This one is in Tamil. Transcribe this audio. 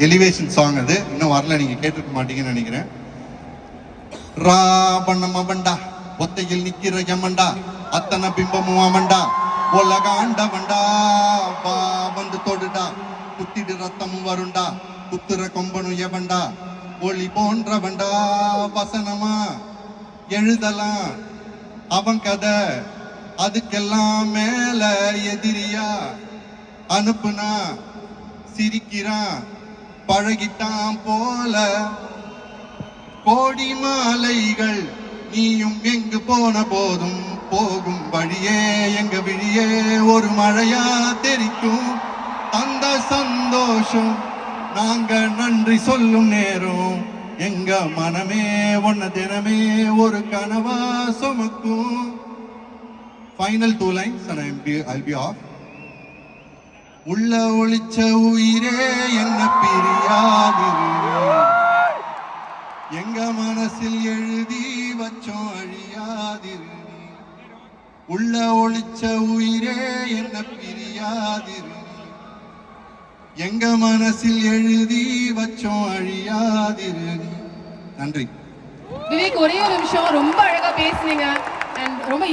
எலிவேஷன் சாங் அது இன்னும் வரல, நீங்க கேட்டிருக்க மாட்டீங்கன்னு நினைக்கிறேன். ரா பண்ணம பண்டா ஒத்தையில் நிக்கிற யமண்டா அத்தனை பிம்பமும் அவண்டா உலக ஆண்டவண்டா வா வந்து தொடுடா குத்திடு ரத்தமும் வருண்டா குத்துற கொம்பனும் எவண்டா ஒளி போன்றவண்டா வசனமா எழுதலாம் அவன் கதை அதுக்கெல்லாம் மேல எதிரியா அனுப்புனா சிரிக்கிறான் பழகிட்டான் போல கோடி மாலைகள் நீயும் எங்கு போன போதும் போகும் வழியே எங்க விழியே ஒரு மழையா தெரிக்கும் அந்த சந்தோஷம் நாங்க நன்றி சொல்லும் நேரம் எங்க மனமே ஒன்ன தினமே ஒரு கனவா சுமக்கும். Final 2 lines and I'll be off. உள்ள ஒளிச்ச உயிரே என்ன பிரியாதிரு எங்க மனசில் எழுதி வச்சோம் அழியாதிரு உள்ள ஒளிச்ச உயிரே என்ன பிரியாதிரு எங்க மனசில் எழுதி வச்சோம் அழியாதிரு. நன்றி. விவேக், ஒரே ஒரு நிமிஷம், ரொம்ப அழகா பேசுனீங்க and ரொம்ப